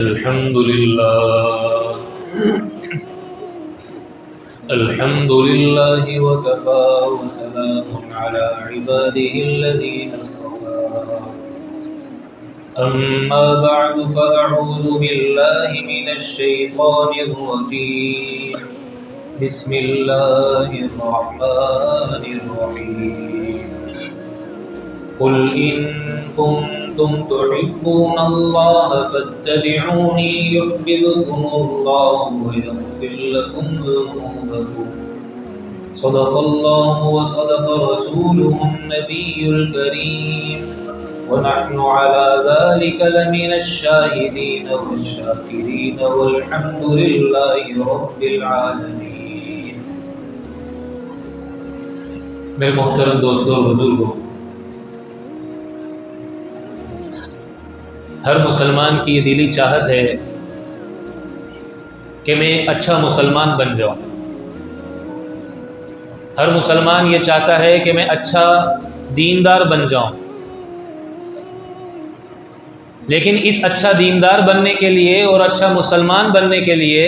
الحمد لله الحمد لله وكفى وسلام على عباده الذين اصطفى أما بعد فأعوذ بالله من الشيطان الرجيم بسم الله الرحمن الرحيم قل إن كنتم تحبون الله فاتبعوني يحببكم الله ويغفر لكم ذنوبكم صدق الله وصدق رسوله النبي الكريم ونحن على ذلك لمن الشاهدين والشاكرين والحمد لله رب العالمين۔ میرے محترم دوستوں اور بزرگوں، ہر مسلمان کی یہ دلی چاہت ہے کہ میں اچھا مسلمان بن جاؤں۔ ہر مسلمان یہ چاہتا ہے کہ میں اچھا دیندار بن جاؤں، لیکن اس اچھا دیندار بننے کے لیے اور اچھا مسلمان بننے کے لیے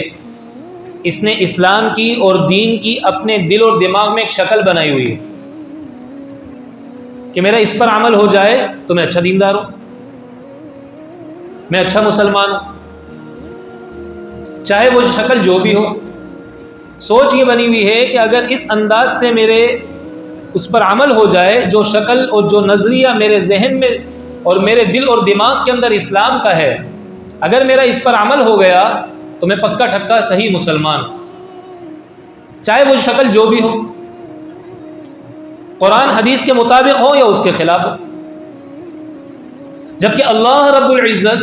اس نے اسلام کی اور دین کی اپنے دل اور دماغ میں ایک شکل بنائی ہوئی ہے کہ میرا اس پر عمل ہو جائے تو میں اچھا دیندار ہوں، میں اچھا مسلمان ہوں، چاہے وہ شکل جو بھی ہو۔ سوچ یہ بنی ہوئی ہے کہ اگر اس انداز سے میرے اس پر عمل ہو جائے، جو شکل اور جو نظریہ میرے ذہن میں اور میرے دل اور دماغ کے اندر اسلام کا ہے، اگر میرا اس پر عمل ہو گیا تو میں پکا ٹھکا صحیح مسلمان ہوں، چاہے وہ شکل جو بھی ہو، قرآن حدیث کے مطابق ہو یا اس کے خلاف ہو۔ جبکہ اللہ رب العزت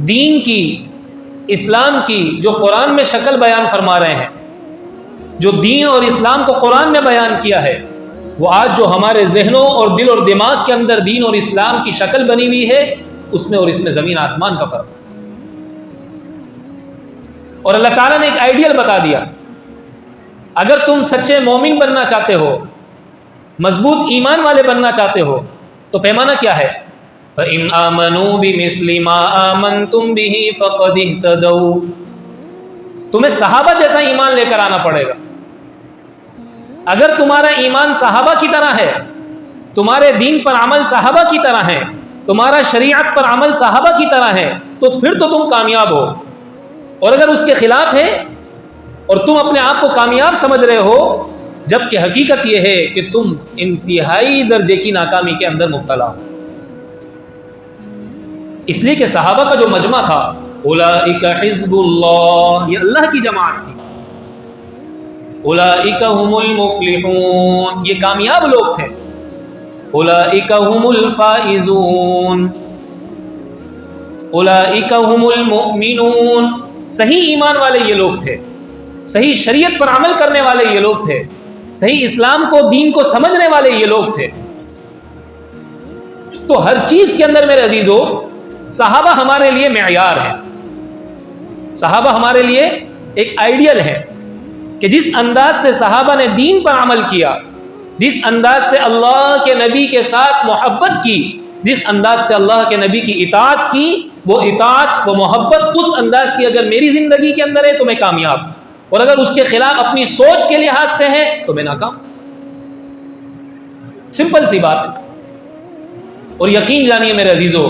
دین کی، اسلام کی جو قرآن میں شکل بیان فرما رہے ہیں، جو دین اور اسلام کو قرآن میں بیان کیا ہے، وہ آج جو ہمارے ذہنوں اور دل اور دماغ کے اندر دین اور اسلام کی شکل بنی ہوئی ہے، اس میں اور اس میں زمین آسمان کا فرق۔ اور اللہ تعالیٰ نے ایک آئیڈیل بتا دیا، اگر تم سچے مومن بننا چاہتے ہو، مضبوط ایمان والے بننا چاہتے ہو، تو پیمانہ کیا ہے؟ فَإِنْ آمَنُوا بِمِثْلِ مَا آمَنْتُمْ بِهِ فَقَدِ اهْتَدَوْا۔ تمہیں صحابہ جیسا ایمان لے کر آنا پڑے گا۔ اگر تمہارا ایمان صحابہ کی طرح ہے، تمہارے دین پر عمل صحابہ کی طرح ہے، تمہارا شریعت پر عمل صحابہ کی طرح ہے، تو پھر تو تم کامیاب ہو۔ اور اگر اس کے خلاف ہے اور تم اپنے آپ کو کامیاب سمجھ رہے ہو، جبکہ حقیقت یہ ہے کہ تم انتہائی درجے کی ناکامی کے اندر مبتلا ہو۔ اس لیے کہ صحابہ کا جو مجمع تھا، اولئک حزب اللہ، یہ اللہ کی جماعت تھی، اولئک هم المفلحون، یہ کامیاب لوگ تھے، اولئک هم الفائزون، اولئک هم المؤمنون، صحیح ایمان والے یہ لوگ تھے، صحیح شریعت پر عمل کرنے والے یہ لوگ تھے، صحیح اسلام کو، دین کو سمجھنے والے یہ لوگ تھے۔ تو ہر چیز کے اندر میرے عزیزو، صحابہ ہمارے لیے معیار ہے، صحابہ ہمارے لیے ایک آئیڈیل ہے کہ جس انداز سے صحابہ نے دین پر عمل کیا، جس انداز سے اللہ کے نبی کے ساتھ محبت کی، جس انداز سے اللہ کے نبی کی اطاعت کی، وہ اطاعت، وہ محبت اس انداز کی اگر میری زندگی کے اندر ہے تو میں کامیاب، اور اگر اس کے خلاف اپنی سوچ کے لحاظ سے ہے تو میں ناکام۔ سمپل سی بات ہے۔ اور یقین جانیے میرے عزیزو،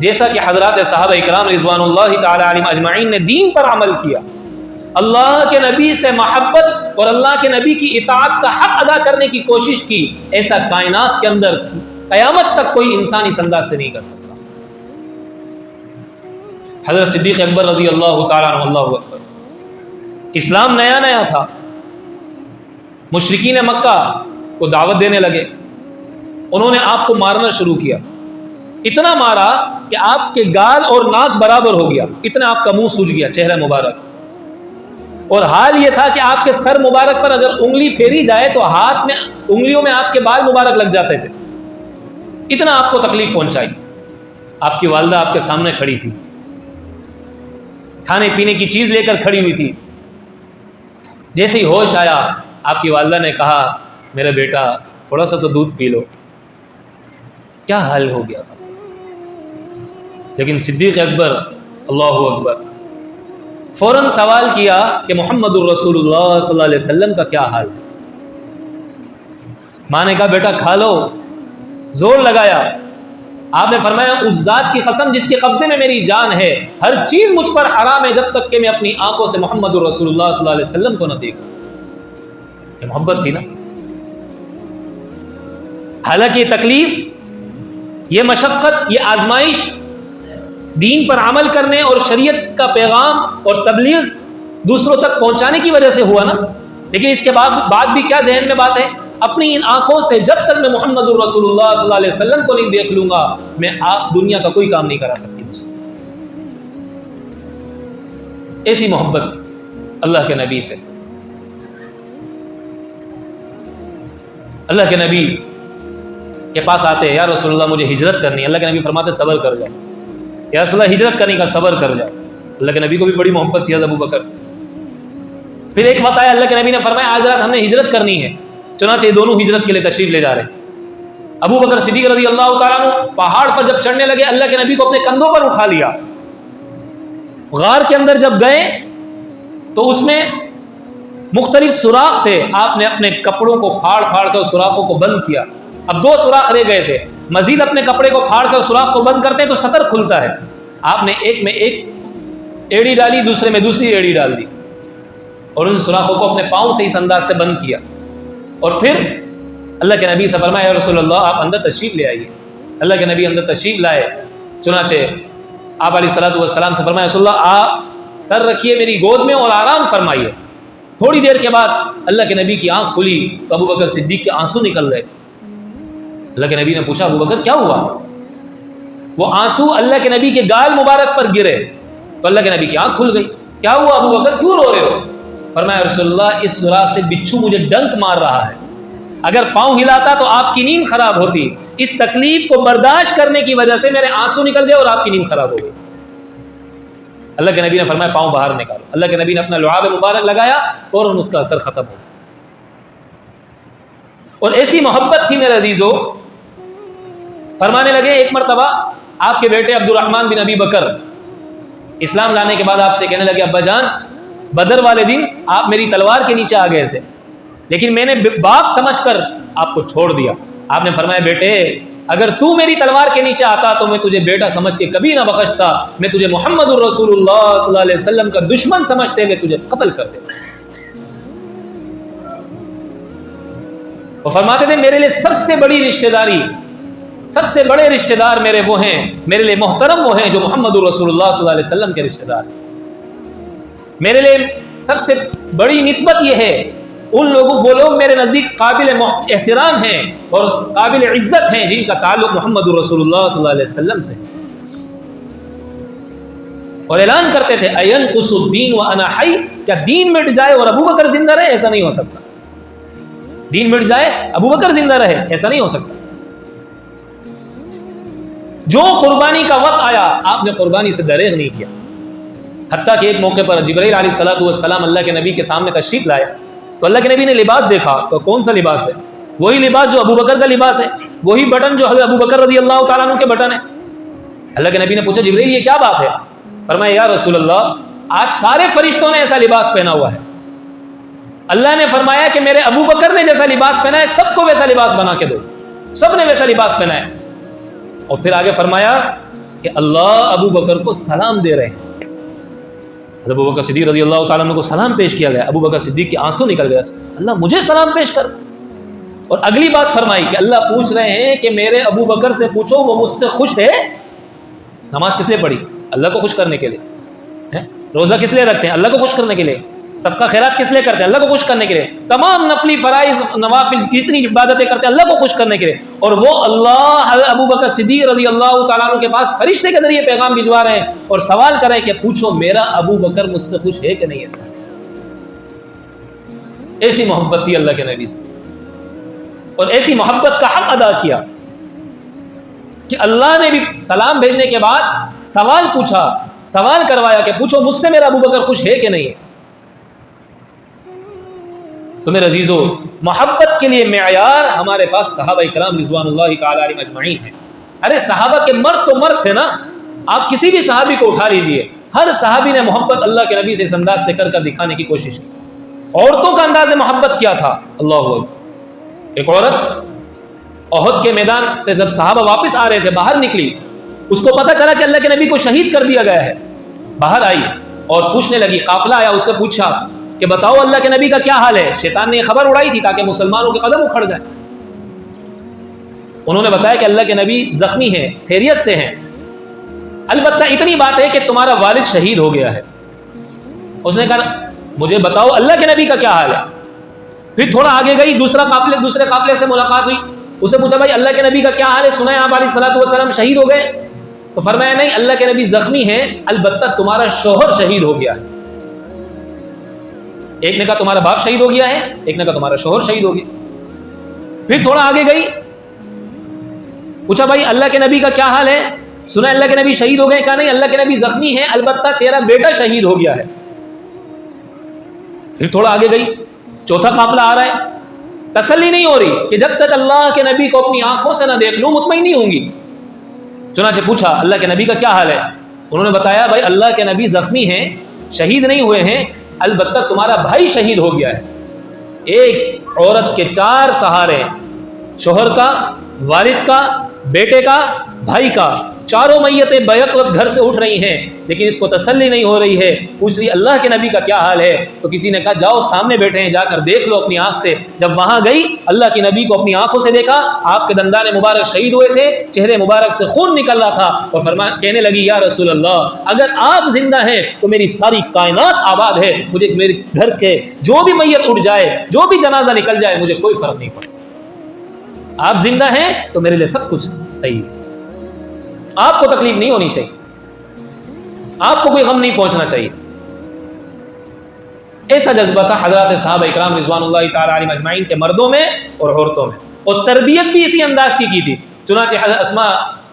جیسا کہ حضرات صحابہ اکرام رضوان اللہ تعالی علیہم اجمعین نے دین پر عمل کیا، اللہ کے نبی سے محبت اور اللہ کے نبی کی اطاعت کا حق ادا کرنے کی کوشش کی، ایسا کائنات کے اندر قیامت تک کوئی انسان اس انداز سے نہیں کر سکتا۔ حضرت صدیق اکبر رضی اللہ تعالیٰ عنہ، اللہ اکبر، اسلام نیا نیا تھا، مشرکین مکہ کو دعوت دینے لگے، انہوں نے آپ کو مارنا شروع کیا، اتنا مارا کہ آپ کے گال اور ناک برابر ہو گیا، اتنا آپ کا منہ سوج گیا، چہرہ مبارک، اور حال یہ تھا کہ آپ کے سر مبارک پر اگر انگلی پھیری جائے تو ہاتھ میں، انگلیوں میں آپ کے بال مبارک لگ جاتے تھے، اتنا آپ کو تکلیف پہنچائی۔ آپ کی والدہ آپ کے سامنے کھڑی تھی، کھانے پینے کی چیز لے کر کھڑی ہوئی تھی، جیسے ہی ہوش آیا آپ کی والدہ نے کہا، میرا بیٹا تھوڑا سا تو دودھ پی لو۔ کیا حل ہو گیا تھا؟ لیکن صدیق اکبر اللہ اکبر فوراً سوال کیا کہ محمد الرسول اللہ صلی اللہ علیہ وسلم کا کیا حال ہے؟ ماں نے کہا بیٹا کھا لو، زور لگایا۔ آپ نے فرمایا اس ذات کی قسم جس کے قبضے میں میری جان ہے، ہر چیز مجھ پر حرام ہے جب تک کہ میں اپنی آنکھوں سے محمد الرسول اللہ صلی اللہ علیہ وسلم کو نہ دیکھوں۔ یہ محبت تھی نا۔ حالانکہ یہ تکلیف، یہ مشقت، یہ آزمائش دین پر عمل کرنے اور شریعت کا پیغام اور تبلیغ دوسروں تک پہنچانے کی وجہ سے ہوا نا، لیکن اس کے بعد بھی کیا ذہن میں بات ہے؟ اپنی ان آنکھوں سے جب تک میں محمد الرسول اللہ صلی اللہ علیہ وسلم کو نہیں دیکھ لوں گا، میں آپ دنیا کا کوئی کام نہیں کرا سکتی مجھ سے۔ ایسی محبت اللہ کے نبی سے۔ اللہ کے نبی کے پاس آتے ہیں، یا رسول اللہ مجھے ہجرت کرنی ہے۔ اللہ کے نبی فرماتے صبر کر جاؤ، یا رسول اللہ ہجرت کرنے کا صبر کر جاؤ۔ اللہ کے نبی کو بھی بڑی محبت تھی ابو بکر سے۔ پھر ایک وقت آیا، اللہ کے نبی نے فرمایا آج رات ہم نے ہجرت کرنی ہے، چنانچہ یہ دونوں ہجرت کے لیے تشریف لے جا رہے ہیں۔ ابو بکر صدیق رضی اللہ تعالیٰ عنہ پہاڑ پر جب چڑھنے لگے، اللہ کے نبی کو اپنے کندھوں پر اٹھا لیا۔ غار کے اندر جب گئے تو اس میں مختلف سوراخ تھے، آپ نے اپنے کپڑوں کو پھاڑ پھاڑ کر سوراخوں کو بند کیا۔ اب 2 سوراخ رہ گئے تھے، مزید اپنے کپڑے کو پھاڑ کر سوراخ کو بند کرتے ہیں تو سطر کھلتا ہے۔ آپ نے ایک میں ایک ایڑی ڈالی، دوسرے میں دوسری ایڑی ڈال دی، اور ان سوراخوں کو اپنے پاؤں سے اس انداز سے بند کیا۔ اور پھر اللہ کے نبی سے فرمایا یا رسول اللہ آپ اندر تشریف لے آئیے۔ اللہ کے نبی اندر تشریف لائے، چنانچہ آپ علیہ الصلوۃ والسلام سے فرمایا رسول اللہ آپ سر رکھیے میری گود میں اور آرام فرمائیے۔ تھوڑی دیر کے بعد اللہ کے نبی کی آنکھ کھلی تو ابو بکر صدیق کے آنسو نکل رہے۔ اللہ کے نبی نے پوچھا ابو بکر کیا ہوا؟ وہ آنسو اللہ کے نبی کے گال مبارک پر گرے تو اللہ کے نبی کی آنکھ کھل گئی۔ کیا ہوا ابو بکر، کیوں رو رہے ہو؟ فرمایا رسول اللہ اس سوراخ سے بچھو مجھے ڈنک مار رہا ہے، اگر پاؤں ہلاتا تو آپ کی نیند خراب ہوتی، اس تکلیف کو برداشت کرنے کی وجہ سے میرے آنسو نکل گئے اور آپ کی نیند خراب ہو گئی۔ اللہ کے نبی نے فرمایا پاؤں باہر نکالو۔ اللہ کے نبی نے اپنا لعاب مبارک لگایا، فوراً اس کا اثر ختم ہو گیا۔ اور ایسی محبت تھی میرے عزیزو، فرمانے لگے ایک مرتبہ آپ کے بیٹے عبد الرحمن بن ابی بکر اسلام لانے کے بعد آپ سے کہنے لگے ابا جان بدر والے دن آپ میری تلوار کے نیچے آ گئے تھے، لیکن میں نے باپ سمجھ کر آپ کو چھوڑ دیا۔ آپ نے فرمایا بیٹے اگر تو میری تلوار کے نیچے آتا تو میں تجھے بیٹا سمجھ کے کبھی نہ بخشتا، میں تجھے محمد الرسول اللہ صلی اللہ علیہ وسلم کا دشمن سمجھتے ہوئے تجھے قتل کر دیتا۔ وہ فرماتے تھے میرے لیے سب سے بڑی رشتہ داری، سب سے بڑے رشتہ دار میرے وہ ہیں، میرے لیے محترم وہ ہیں جو محمد الرسول اللہ صلی اللہ علیہ وسلم کے رشتہ دار ہیں۔ میرے لیے سب سے بڑی نسبت یہ ہے ان لوگوں، وہ لوگ میرے نزدیک قابل احترام ہیں اور قابل عزت ہیں جن کا تعلق محمد الرسول اللہ صلی اللہ علیہ وسلم سے۔ اور اعلان کرتے تھے اَيَنْقُصُ الدِّينُ وَأَنَا حَيٌّ، کیا دین مٹ جائے اور ابو بکر زندہ رہے؟ ایسا نہیں ہو سکتا۔ دین مٹ جائے ابو بکر زندہ رہے، ایسا نہیں ہو سکتا۔ جو قربانی کا وقت آیا آپ نے قربانی سے دریغ نہیں کیا، حتیٰ کہ ایک موقع پر جبرائیل علیہ الصلوۃ والسلام اللہ کے نبی کے سامنے تشریف لائے تو اللہ کے نبی نے لباس دیکھا تو کون سا لباس ہے؟ وہی لباس جو ابو بکر کا لباس ہے، وہی بٹن جو حضرت ابو بکر رضی اللہ تعالیٰ عنہ کے بٹن ہے۔ اللہ کے نبی نے پوچھا جبرائیل یہ کیا بات ہے؟ فرمایا یا رسول اللہ آج سارے فرشتوں نے ایسا لباس پہنا ہوا ہے، اللہ نے فرمایا کہ میرے ابو بکر نے جیسا لباس پہنا ہے سب کو ویسا لباس بنا کے دو، سب نے ویسا لباس پہنا ہے۔ اور پھر آگے فرمایا کہ اللہ ابو بکر کو سلام دے رہے ہیں۔ ابو بکر صدیق رضی اللہ تعالیٰ عنہ کو سلام پیش کیا گیا، ابو بکر صدیق کے آنسو نکل گئے، اللہ مجھے سلام پیش کر۔ اور اگلی بات فرمائی کہ اللہ پوچھ رہے ہیں کہ میرے ابو بکر سے پوچھو وہ مجھ سے خوش ہے۔ نماز کس لیے پڑھی؟ اللہ کو خوش کرنے کے لیے۔ روزہ کس لیے رکھتے ہیں؟ اللہ کو خوش کرنے کے لیے۔ صدقہ خیرات کس لیے کرتے ہیں؟ اللہ کو خوش کرنے کے لیے۔ تمام نفلی فرائض نوافل جتنی عبادتیں کرتے ہیں اللہ کو خوش کرنے کے لیے، اور وہ اللہ ابو بکر صدیق رضی اللہ تعالیٰ عنہ کے پاس فرشتے کے ذریعے پیغام بھجوا رہے ہیں اور سوال کر رہے ہیں کہ پوچھو میرا ابو بکر مجھ سے خوش ہے کہ نہیں ہے۔ ایسی محبت تھی اللہ کے نبی سے، اور ایسی محبت کا حق ادا کیا کہ اللہ نے بھی سلام بھیجنے کے بعد سوال پوچھا، سوال کروایا کہ پوچھو مجھ سے میرا ابو بکر خوش ہے کہ نہیں ہے۔ تو میرے عزیزو محبت کے لیے معیار ہمارے پاس صحابہ کرام رضوان اللہ تعالی علیہم اجمعین ہیں۔ ارے صحابہ کے مرد تو مرد تھے نا، آپ کسی بھی صحابی کو اٹھا لیجئے، ہر صحابی نے محبت اللہ کے نبی سے اس انداز سے کر دکھانے کی کوشش کی۔ عورتوں کا انداز محبت کیا تھا؟ اللہ اکبر، ایک عورت احد کے میدان سے جب صحابہ واپس آ رہے تھے، باہر نکلی، اس کو پتہ چلا کہ اللہ کے نبی کو شہید کر دیا گیا ہے، باہر آئی اور پوچھنے لگی، قافلہ آیا، اس سے پوچھا کہ بتاؤ اللہ کے نبی کا کیا حال ہے؟ شیطان نے یہ خبر اڑائی تھی تاکہ مسلمانوں کے قدم اکھڑ جائیں۔ انہوں نے بتایا کہ اللہ کے نبی زخمی ہیں، خیریت سے ہیں، البتہ اتنی بات ہے کہ تمہارا والد شہید ہو گیا ہے۔ اس نے کہا مجھے بتاؤ اللہ کے نبی کا کیا حال ہے؟ پھر تھوڑا آگے گئی، دوسرے قافلے سے ملاقات ہوئی، اسے پوچھا بھائی اللہ کے نبی کا کیا حال ہے؟ سنا ہے آپ علیہ الصلوۃ والسلام شہید ہو گئے؟ تو فرمایا نہیں، اللہ کے نبی زخمی ہیں، البتہ تمہارا شوہر شہید ہو گیا ہے۔ ایک نے کہا تمہارا باپ شہید ہو گیا ہے، ایک نے کہا تمہارا شوہر شہید ہو گیا۔ پھر تھوڑا آگے گئی، پوچھا بھائی اللہ کے نبی کا کیا حال ہے؟ سنا اللہ کے نبی شہید ہو گئے؟ کہا نہیں، اللہ کے نبی زخمی ہیں، البتہ تیرا بیٹا شہید ہو گیا ہے۔ پھر تھوڑا آگے گئی، چوتھا قافلہ آ رہا ہے، تسلی نہیں ہو رہی کہ جب تک اللہ کے نبی کو اپنی آنکھوں سے نہ دیکھ لوں مطمئن نہیں ہوں گی۔ چنانچہ پوچھا اللہ کے نبی کا کیا حال ہے؟ انہوں نے بتایا بھائی اللہ کے نبی زخمی ہیں، شہید نہیں ہوئے ہیں، البتہ تمہارا بھائی شہید ہو گیا ہے۔ ایک عورت کے 4 سہارے، شوہر کا، والد کا، بیٹے کا، بھائی کا، چاروں میتیں بیک وقت گھر سے اٹھ رہی ہیں، لیکن اس کو تسلی نہیں ہو رہی ہے، پوچھ رہی اللہ کے نبی کا کیا حال ہے؟ تو کسی نے کہا جاؤ سامنے بیٹھے ہیں، جا کر دیکھ لو اپنی آنکھ سے۔ جب وہاں گئی، اللہ کے نبی کو اپنی آنکھوں سے دیکھا، آپ کے دندان مبارک شہید ہوئے تھے، چہرے مبارک سے خون نکل رہا تھا، اور کہنے لگی یا رسول اللہ اگر آپ زندہ ہیں تو میری ساری کائنات آباد ہے، مجھے میرے گھر کے جو بھی میت اٹھ جائے، جو بھی جنازہ نکل جائے، مجھے کوئی فرق نہیں پڑتا۔ آپ زندہ ہیں تو میرے لیے سب کچھ صحیح ہے، آپ کو تکلیف نہیں ہونی چاہیے، آپ کو کوئی غم نہیں پہنچنا چاہیے۔ ایسا جذبہ تھا حضرات صحابہ اکرام رضوان اللہ تعالی علیہم اجمعین کے مردوں میں اور عورتوں میں، اور تربیت بھی اسی انداز کی تھی۔ چنانچہ حضرت اسماء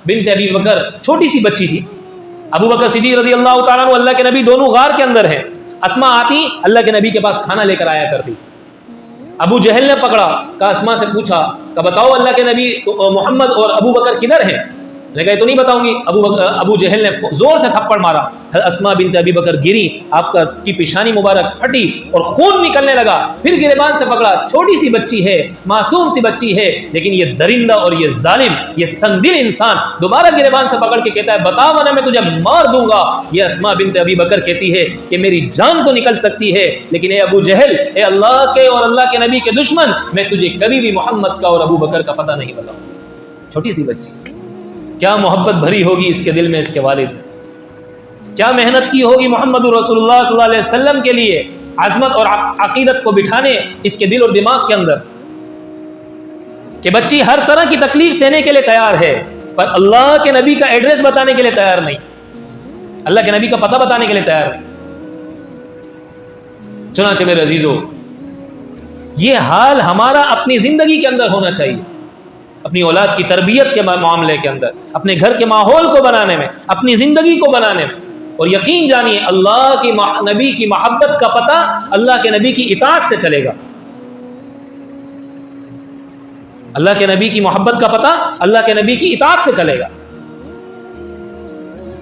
بنت ابی بکر چھوٹی سی بچی تھی، ابو بکر صدیق رضی اللہ تعالیٰ عنہ اللہ کے نبی دونوں غار کے اندر ہیں، اسماء آتی اللہ کے نبی کے پاس کھانا لے کر آیا کرتی۔ ابو جہل نے پکڑا، کہا اسماء سے پوچھا کہ بتاؤ اللہ کے نبی محمد اور ابو بکر کدھر ہیں؟ نے کہا تو نہیں بتاؤں گی۔ ابو جہل نے زور سے تھپڑ مارا، اسماء بنت ابی بکر گری، آپ کی پیشانی مبارک پھٹی اور خون نکلنے لگا۔ پھر گریبان سے پکڑا، چھوٹی سی بچی ہے، معصوم سی بچی ہے، لیکن یہ درندہ اور یہ ظالم، یہ سنگ دل انسان دوبارہ گریبان سے پکڑ کے کہتا ہے بتا ورنہ میں تجھے مار دوں گا۔ یہ اسماء بنت ابی بکر کہتی ہے کہ میری جان تو نکل سکتی ہے، لیکن اے ابو جہل، اے اللہ کے اور اللہ کے نبی کے دشمن، میں تجھے کبھی بھی محمد کا اور ابو بکر کا پتہ نہیں بتاؤں۔ چھوٹی سی بچی، کیا محبت بھری ہوگی اس کے دل میں اس کے والد نے، کیا محنت کی ہوگی محمد رسول اللہ صلی اللہ علیہ وسلم کے لیے، عظمت اور عقیدت کو بٹھانے اس کے دل اور دماغ کے اندر، کہ بچی ہر طرح کی تکلیف سہنے کے لیے تیار ہے، پر اللہ کے نبی کا ایڈریس بتانے کے لیے تیار نہیں، اللہ کے نبی کا پتہ بتانے کے لیے تیار نہیں۔ چنانچہ میرے عزیزو، یہ حال ہمارا اپنی زندگی کے اندر ہونا چاہیے، اپنی اولاد کی تربیت کے معاملے کے اندر، اپنے گھر کے ماحول کو بنانے میں، اپنی زندگی کو بنانے میں۔ اور یقین جانیے اللہ کی نبی کی محبت کا پتہ اللہ کے نبی کی اطاعت سے چلے گا، اللہ کے نبی کی محبت کا پتہ اللہ کے نبی کی اطاعت سے چلے گا۔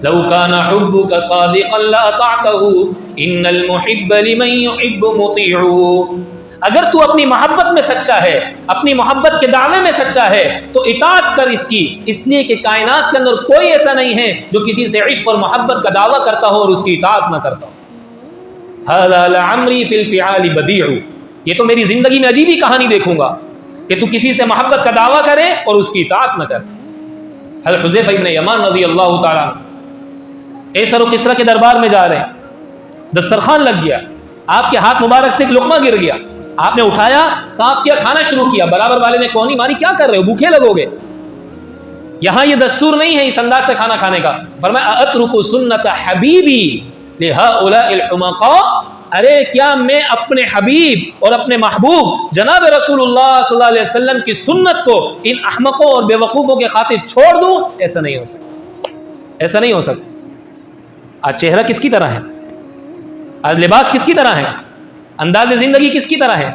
لو كان حبك صادقا لاطعته ان المحب لمن يحب مطيع۔ اگر تو اپنی محبت میں سچا ہے، اپنی محبت کے دعوے میں سچا ہے، تو اطاعت کر اس کی، اس لیے کہ کائنات کے اندر کوئی ایسا نہیں ہے جو کسی سے عشق اور محبت کا دعویٰ کرتا ہو اور اس کی اطاعت نہ کرتا ہو۔ هذا لعمري في الفعال بديع، یہ تو میری زندگی میں عجیب ہی کہانی دیکھوں گا کہ تو کسی سے محبت کا دعویٰ کرے اور اس کی اطاعت نہ کرے۔ حضرت حذیفہ ابن یمان رضی اللہ تعالیٰ عنہ کیسر و کسریٰ کے دربار میں جا رہے ہیں، دسترخوان لگ گیا، آپ کے ہاتھ مبارک سے ایک لقمہ گر گیا، آپ نے اٹھایا، صاف کیا، کھانا شروع کیا، برابر والے نے کونی ماری، کیا کر رہے ہو، بھوکے لگو گے؟ یہاں یہ دستور نہیں ہے اس انداز سے کھانا کھانے کا۔ فرمایا اترک سنت حبیبی لہؤلاء الحمقاء، ارے کیا میں اپنے حبیب اور اپنے محبوب جناب رسول اللہ صلی اللہ علیہ وسلم کی سنت کو ان احمقوں اور بے وقوفوں کے خاطر چھوڑ دوں؟ ایسا نہیں ہو سکتا، ایسا نہیں ہو سکتا۔ آج چہرہ کس کی طرح ہے، آج لباس کس کی طرح ہے، انداز زندگی کس کی طرح ہے،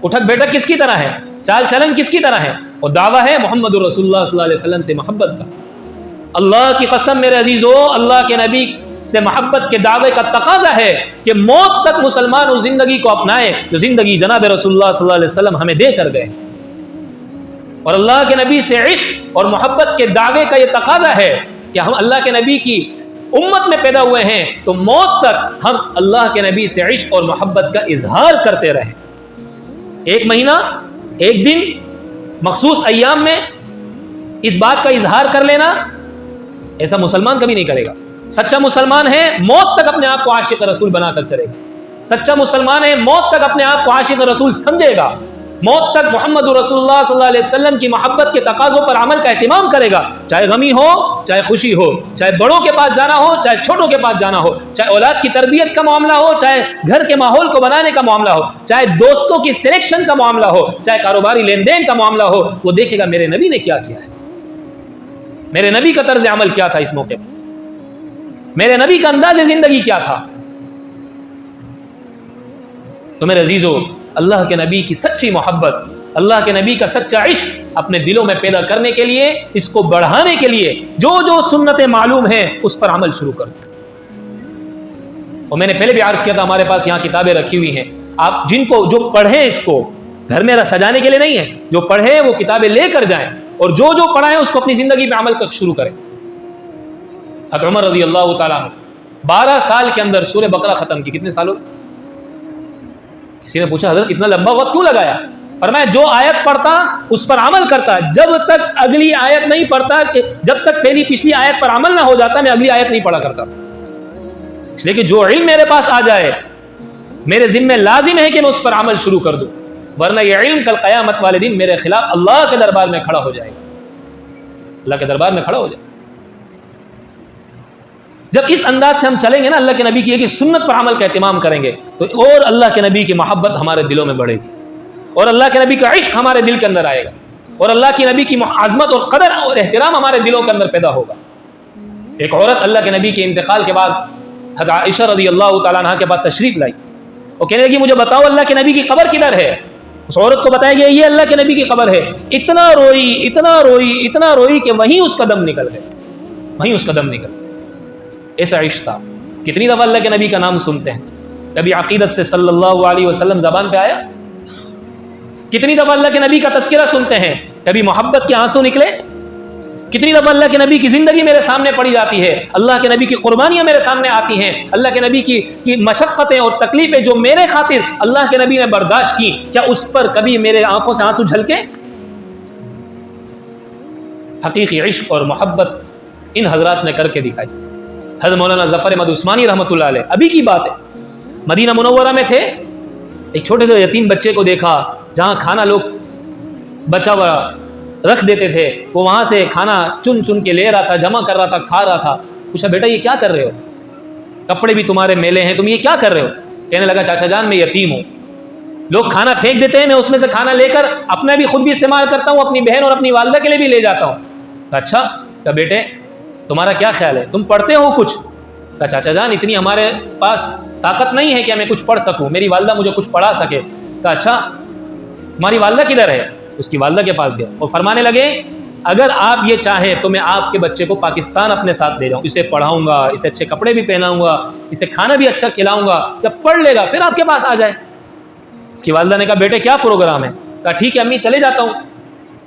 اٹھک بیٹھک کس کی طرح ہے، چال چلن کس کی طرح ہے، اور دعویٰ ہے محمد رسول اللہ صلی اللہ علیہ وسلم سے محبت کا۔ اللہ کی قسم میرے عزیزو، اللہ کے نبی سے محبت کے دعوے کا تقاضا ہے کہ موت تک مسلمان اس زندگی کو اپنائے جو زندگی جناب رسول اللہ صلی اللہ علیہ وسلم ہمیں دے کر گئے. اور اللہ کے نبی سے عشق اور محبت کے دعوے کا یہ تقاضا ہے کہ ہم اللہ کے نبی کی امت میں پیدا ہوئے ہیں تو موت تک ہم اللہ کے نبی سے عشق اور محبت کا اظہار کرتے رہیں. ایک مہینہ، ایک دن، مخصوص ایام میں اس بات کا اظہار کر لینا، ایسا مسلمان کبھی نہیں کرے گا. سچا مسلمان ہے موت تک اپنے آپ کو عاشق رسول بنا کر چلے گا. سچا مسلمان ہے موت تک اپنے آپ کو عاشق رسول سمجھے گا، موت تک محمد رسول اللہ صلی اللہ علیہ وسلم کی محبت کے تقاضوں پر عمل کا اہتمام کرے گا، چاہے غمی ہو، چاہے خوشی ہو، چاہے بڑوں کے پاس جانا ہو، چاہے چھوٹوں کے پاس جانا ہو، چاہے اولاد کی تربیت کا معاملہ ہو، چاہے گھر کے ماحول کو بنانے کا معاملہ ہو، چاہے دوستوں کی سلیکشن کا معاملہ ہو، چاہے کاروباری لین دین کا معاملہ ہو. وہ دیکھے گا میرے نبی نے کیا کیا ہے، میرے نبی کا طرز عمل کیا تھا، اس موقع پر میرے نبی کا انداز زندگی کیا تھا. تو میرے عزیزو، اللہ کے نبی کی سچی محبت، اللہ کے نبی کا سچا عشق اپنے دلوں میں پیدا کرنے کے لیے، اس کو بڑھانے کے لیے جو جو سنتیں معلوم ہیں اس پر عمل شروع کر دو. اور میں نے پہلے بھی عرض کیا تھا، ہمارے پاس یہاں کتابیں رکھی ہوئی ہیں، آپ جن کو جو پڑھیں اس کو گھر میں سجانے کے لیے نہیں ہے، جو پڑھیں وہ کتابیں لے کر جائیں اور جو جو پڑھائیں اس کو اپنی زندگی پہ عمل کر شروع کریں. حضرت عمر رضی اللہ تعالیٰ عنہ 12 سال کے اندر سورہ بقرہ ختم کی. کتنے سالوں؟ کسی نے پوچھا حضرت اتنا لمبا وقت کیوں لگایا؟ فرمایا جو آیت پڑھتا اس پر عمل کرتا، جب تک اگلی آیت نہیں پڑھتا، کہ جب تک پہلی پچھلی آیت پر عمل نہ ہو جاتا میں اگلی آیت نہیں پڑھا کرتا. اس لیے کہ جو علم میرے پاس آ جائے میرے ذمہ لازم ہے کہ میں اس پر عمل شروع کر دوں، ورنہ یہ علم کل قیامت والے دن میرے خلاف اللہ کے دربار میں کھڑا ہو جائے گا، اللہ کے دربار میں کھڑا ہو جائے گا. جب اس انداز سے ہم چلیں گے نا، اللہ کے نبی کی ایک سنت پر عمل کا اہتمام کریں گے تو اور اللہ کے نبی کی محبت ہمارے دلوں میں بڑھے گی، اور اللہ کے نبی کا عشق ہمارے دل کے اندر آئے گا، اور اللہ کے نبی کی عظمت اور قدر اور احترام ہمارے دلوں کے اندر پیدا ہوگا. ایک عورت اللہ کے نبی کے انتقال کے بعد حضرت عائشہ رضی اللہ تعالیٰ عنہ کے بعد تشریف لائی اور کہنے لگی مجھے بتاؤ اللہ کے نبی کی قبر کدھر ہے. اس عورت کو بتایا گیا یہ اللہ کے نبی کی قبر ہے. اتنا روئی اتنا روئی اتنا روئی کہ وہیں اس کا دم نکل گیا، وہیں اس کا دم نکل گیا. ایسا عشق تھا. کتنی دفعہ اللہ کے نبی کا نام سنتے ہیں، کبھی عقیدت سے صلی اللہ علیہ وسلم زبان پہ آیا؟ کتنی دفعہ اللہ کے نبی کا تذکرہ سنتے ہیں، کبھی محبت کے آنسو نکلے؟ کتنی دفعہ اللہ کے نبی کی زندگی میرے سامنے پڑی جاتی ہے، اللہ کے نبی کی قربانیاں میرے سامنے آتی ہیں، اللہ کے نبی کی مشقتیں اور تکلیفیں جو میرے خاطر اللہ کے نبی نے برداشت کی، کیا اس پر کبھی میرے آنکھوں سے آنسو جھلکے؟ حقیقی عشق اور محبت ان حضرات نے کر کے دکھائی. حضرت مولانا ظفر احمد عثمانی رحمۃ اللہ علیہ، ابھی کی بات ہے، مدینہ منورہ میں تھے، ایک چھوٹے سے یتیم بچے کو دیکھا جہاں کھانا لوگ بچا ہوا رکھ دیتے تھے، وہ وہاں سے کھانا چن چن کے لے رہا تھا، جمع کر رہا تھا، کھا رہا تھا. پوچھا بیٹا یہ کیا کر رہے ہو؟ کپڑے بھی تمہارے میلے ہیں، تم یہ کیا کر رہے ہو؟ کہنے لگا چاچا جان میں یتیم ہوں، لوگ کھانا پھینک دیتے ہیں، میں اس میں سے کھانا لے کر اپنا بھی خود بھی استعمال کرتا ہوں، اپنی بہن اور اپنی والدہ کے لیے بھی لے جاتا ہوں. اچھا کہ بیٹے تمہارا کیا خیال ہے، تم پڑھتے ہو کچھ؟ کہا چاچا جان اتنی ہمارے پاس طاقت نہیں ہے کہ میں کچھ پڑھ سکوں، میری والدہ مجھے کچھ پڑھا سکے. کہا اچھا تمہاری والدہ کدھر ہے؟ اس کی والدہ کے پاس گیا اور فرمانے لگے اگر آپ یہ چاہیں تو میں آپ کے بچے کو پاکستان اپنے ساتھ لے جاؤں، اسے پڑھاؤں گا، اسے اچھے کپڑے بھی پہناؤں گا، اسے کھانا بھی اچھا کھلاؤں گا، جب پڑھ لے گا پھر آپ کے پاس آ جائے. اس کی والدہ نے کہا بیٹے کیا پروگرام ہے؟ کہا ٹھیک ہے امی چلے جاتا ہوں.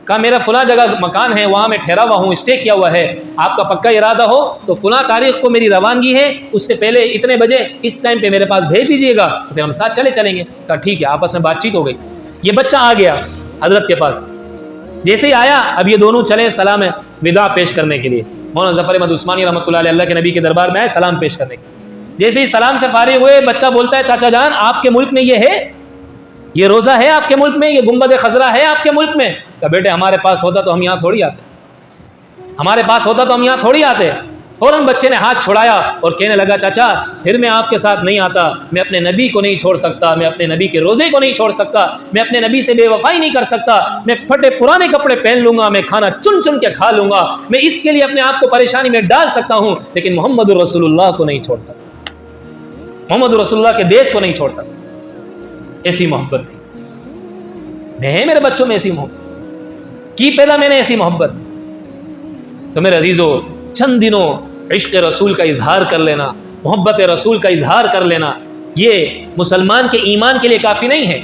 کہا میرا فلاں جگہ مکان ہے، وہاں میں ٹھہرا ہوا ہوں، اسٹے کیا ہوا ہے، آپ کا پکا ارادہ ہو تو فلاں تاریخ کو میری روانگی ہے، اس سے پہلے اتنے بجے اس ٹائم پہ میرے پاس بھیج دیجیے گا، تو پھر ہم ساتھ چلیں گے. کہا ٹھیک ہے. آپس میں بات چیت ہو گئی. یہ بچہ آ گیا حضرت کے پاس، جیسے ہی آیا اب یہ دونوں چلے سلام وداع پیش کرنے کے لیے. مولانا ظفر احمد عثمانی رحمۃ اللہ علیہ اللہ کے نبی کے دربار میں آئے سلام پیش کرنے کے. جیسے ہی سلام سے فارغ ہوئے بچہ بولتا ہے چاچا جان آپ کے ملک میں یہ ہے، یہ روزہ ہے آپ کے ملک میں، یہ گنبد خضرا ہے آپ کے ملک میں؟ کہ بیٹے ہمارے پاس ہوتا تو ہم یہاں تھوڑی آتے، ہمارے پاس ہوتا تو ہم یہاں تھوڑی آتے. فوراً بچے نے ہاتھ چھڑایا اور کہنے لگا چاچا پھر میں آپ کے ساتھ نہیں آتا، میں اپنے نبی کو نہیں چھوڑ سکتا، میں اپنے نبی کے روزے کو نہیں چھوڑ سکتا، میں اپنے نبی سے بے وفائی نہیں کر سکتا، میں پھٹے پرانے کپڑے پہن لوں گا، میں کھانا چن چن کے کھا لوں گا، میں اس کے لیے اپنے آپ کو پریشانی میں ڈال سکتا ہوں، لیکن محمد رسول اللہ کو نہیں چھوڑ سکتا، محمد رسول اللہ کے دیش کو نہیں چھوڑ سکتا. ایسی محبت تھی. میں میرے بچوں میں ایسی محبت کی پیدا، میں نے ایسی محبت. تو میرے عزیزو چند دنوں عشق رسول کا اظہار کر لینا، محبت رسول کا اظہار کر لینا، یہ مسلمان کے ایمان کے لیے کافی نہیں ہے۔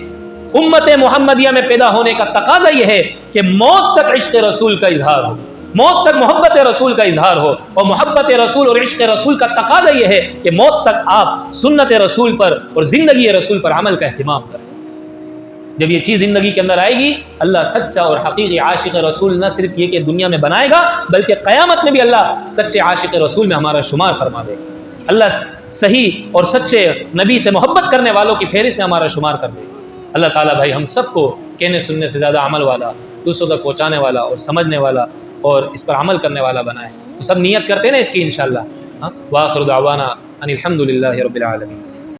امت محمدیہ میں پیدا ہونے کا تقاضا یہ ہے کہ موت تک عشق رسول کا اظہار ہو، موت تک محبت رسول کا اظہار ہو، اور محبت رسول اور عشق رسول کا تقاضا یہ ہے کہ موت تک آپ سنت رسول پر اور زندگی رسول پر عمل کا اہتمام کریں۔ جب یہ چیز زندگی کے اندر آئے گی، اللہ سچا اور حقیقی عاشق رسول نہ صرف یہ کہ دنیا میں بنائے گا، بلکہ قیامت میں بھی اللہ سچے عاشق رسول میں ہمارا شمار فرما دے گا۔ اللہ صحیح اور سچے نبی سے محبت کرنے والوں کی فہرست میں ہمارا شمار کر دے گا۔ اللہ تعالیٰ بھائی ہم سب کو کہنے سننے سے زیادہ عمل والا، دوسروں تک پہنچانے والا اور سمجھنے والا اور اس پر عمل کرنے والا بنائے۔ تو سب نیت کرتے ہیں نا اس کی انشاءاللہ۔ وآخر دعوانا ان الحمد للہ رب العالمین۔